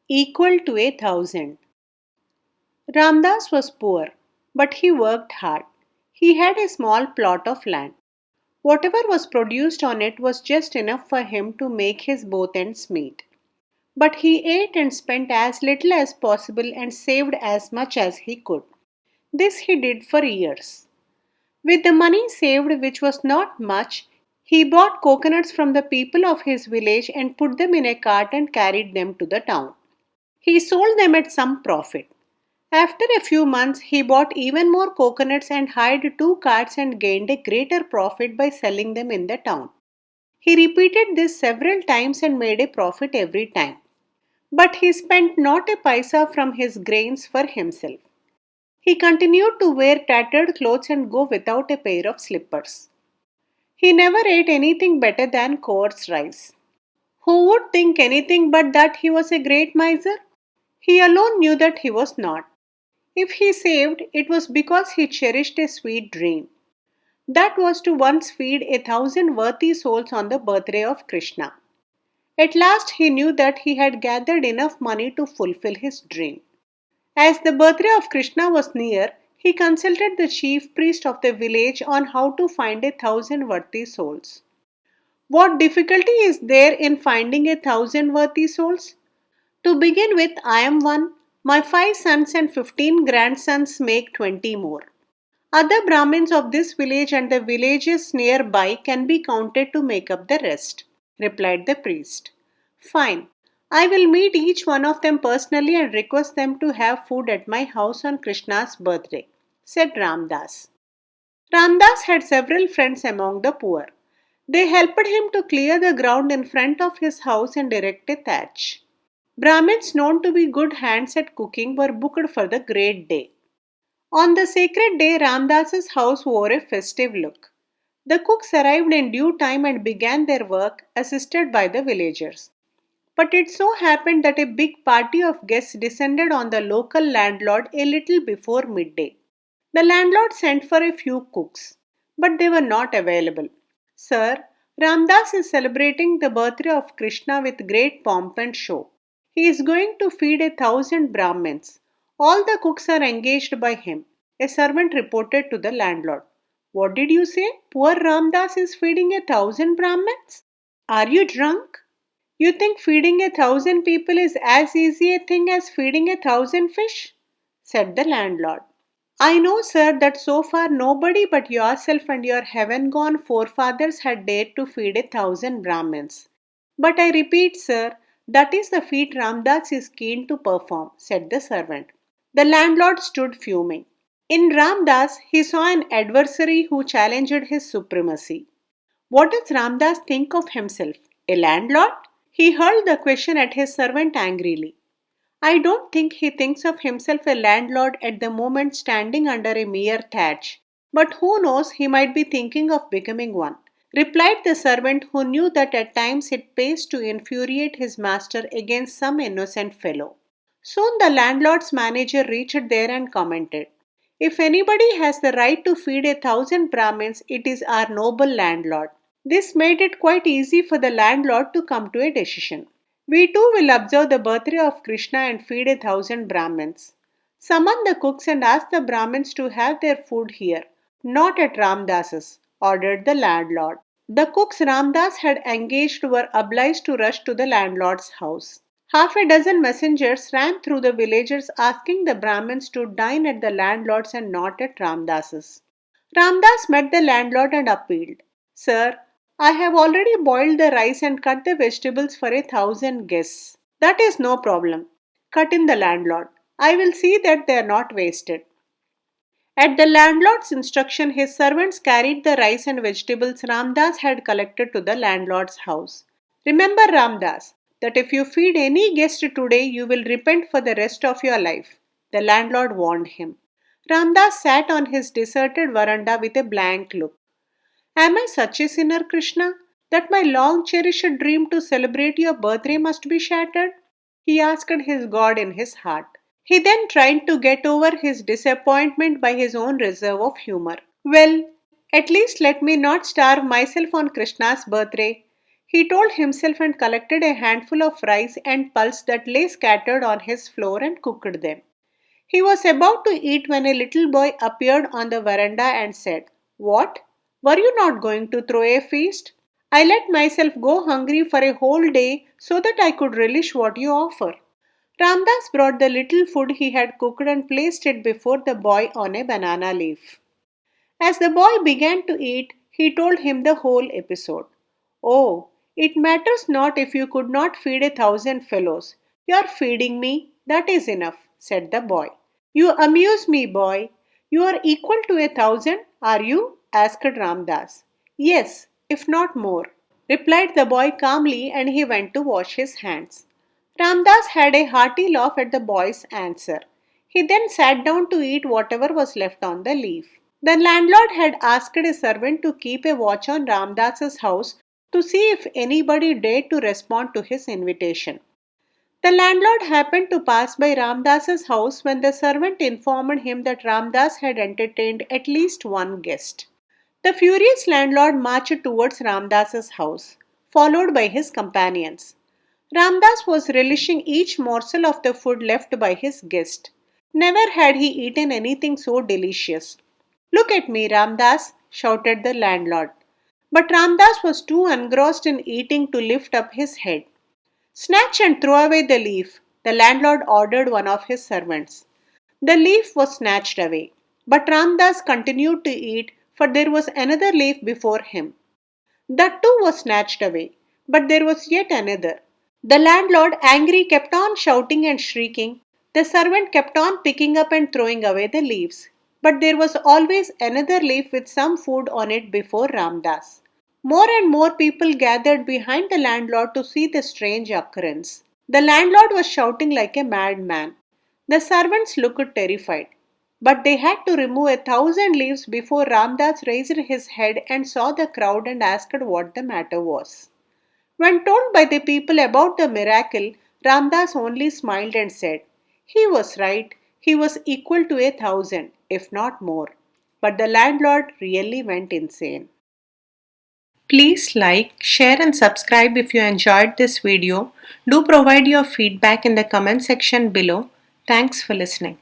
equal to 1,000. Ramdas was poor, but he worked hard. He had a small plot of land. Whatever was produced on it was just enough for him to make his both ends meet. But he ate and spent as little as possible and saved as much as he could. This he did for years. With the money saved, which was not much, he bought coconuts from the people of his village and put them in a cart and carried them to the town. He sold them at some profit. After a few months, he bought even more coconuts and hired two carts and gained a greater profit by selling them in the town. He repeated this several times and made a profit every time. But he spent not a paisa from his grains for himself. He continued to wear tattered clothes and go without a pair of slippers. He never ate anything better than coarse rice. Who would think anything but that he was a great miser? He alone knew that he was not. If he saved, it was because he cherished a sweet dream. That was to once feed 1,000 worthy souls on the birthday of Krishna. At last he knew that he had gathered enough money to fulfill his dream. As the birthday of Krishna was near, he consulted the chief priest of the village on how to find 1,000 worthy souls. What difficulty is there in finding 1,000 worthy souls? To begin with, I am one. My 5 sons and 15 grandsons make 20 more. Other Brahmins of this village and the villages nearby can be counted to make up the rest, replied the priest. Fine. I will meet each one of them personally and request them to have food at my house on Krishna's birthday, said Ramdas. Ramdas had several friends among the poor. They helped him to clear the ground in front of his house and erect a thatch. Brahmins known to be good hands at cooking were booked for the great day. On the sacred day, Ramdas's house wore a festive look. The cooks arrived in due time and began their work, assisted by the villagers. But it so happened that a big party of guests descended on the local landlord a little before midday. The landlord sent for a few cooks, but they were not available. Sir, Ramdas is celebrating the birthday of Krishna with great pomp and show. He is going to feed 1,000 Brahmins. All the cooks are engaged by him. A servant reported to the landlord. What did you say? Poor Ramdas is feeding 1,000 Brahmins? Are you drunk? You think feeding 1,000 people is as easy a thing as feeding 1,000 fish? Said the landlord. I know, sir, that so far nobody but yourself and your heaven-gone forefathers had dared to feed 1,000 Brahmins. But I repeat, sir, that is the feat Ramdas is keen to perform, said the servant. The landlord stood fuming. In Ramdas, he saw an adversary who challenged his supremacy. What does Ramdas think of himself? A landlord? He hurled the question at his servant angrily. I don't think he thinks of himself a landlord at the moment standing under a mere thatch, but who knows, he might be thinking of becoming one, replied the servant who knew that at times it pays to infuriate his master against some innocent fellow. Soon the landlord's manager reached there and commented, if anybody has the right to feed 1,000 Brahmins, it is our noble landlord. This made it quite easy for the landlord to come to a decision. We too will observe the birthday of Krishna and feed 1,000 Brahmins. Summon the cooks and ask the Brahmins to have their food here, not at Ramdas's, ordered the landlord. The cooks Ramdas had engaged were obliged to rush to the landlord's house. Half a dozen messengers ran through the villages asking the Brahmins to dine at the landlord's and not at Ramdas's. Ramdas met the landlord and appealed, Sir, I have already boiled the rice and cut the vegetables for 1,000 guests. That is no problem, cut in the landlord. I will see that they are not wasted. At the landlord's instruction, his servants carried the rice and vegetables Ramdas had collected to the landlord's house. Remember, Ramdas, that if you feed any guest today, you will repent for the rest of your life, the landlord warned him. Ramdas sat on his deserted veranda with a blank look. Am I such a sinner, Krishna, that my long cherished dream to celebrate your birthday must be shattered? He asked his God in his heart. He then tried to get over his disappointment by his own reserve of humor. Well, at least let me not starve myself on Krishna's birthday. he told himself, and collected a handful of rice and pulse that lay scattered on his floor and cooked them. He was about to eat when a little boy appeared on the veranda and said, "What? Were you not going to throw a feast? I let myself go hungry for a whole day so that I could relish what you offer." Ramdas brought the little food he had cooked and placed it before the boy on a banana leaf. As the boy began to eat, he told him the whole episode. "Oh, it matters not if you could not feed 1,000 fellows. You are feeding me, that is enough," said the boy. "You amuse me, boy. You are equal to 1,000, are you?" asked Ramdas. "Yes, if not more," replied the boy calmly, and he went to wash his hands. Ramdas had a hearty laugh at the boy's answer. He then sat down to eat whatever was left on the leaf. The landlord had asked a servant to keep a watch on Ramdas's house to see if anybody dared to respond to his invitation. The landlord happened to pass by Ramdas's house when the servant informed him that Ramdas had entertained at least one guest. The furious landlord marched towards Ramdas's house, followed by his companions. Ramdas was relishing each morsel of the food left by his guest. Never had he eaten anything so delicious. "Look at me, Ramdas," shouted the landlord. But Ramdas was too engrossed in eating to lift up his head. "Snatch and throw away the leaf," the landlord ordered one of his servants. The leaf was snatched away, but Ramdas continued to eat, for there was another leaf before him. That too was snatched away, but there was yet another. The landlord, angry, kept on shouting and shrieking. The servant kept on picking up and throwing away the leaves. But there was always another leaf with some food on it before Ramdas. More and more people gathered behind the landlord to see the strange occurrence. The landlord was shouting like a madman. The servants looked terrified. But they had to remove 1,000 leaves before Ramdas raised his head and saw the crowd and asked what the matter was. When told by the people about the miracle, Ramdas only smiled and said, "He was right. He was equal to 1,000, if not more." But the landlord really went insane. Please like, share and subscribe if you enjoyed this video. Do provide your feedback in the comment section below. Thanks for listening.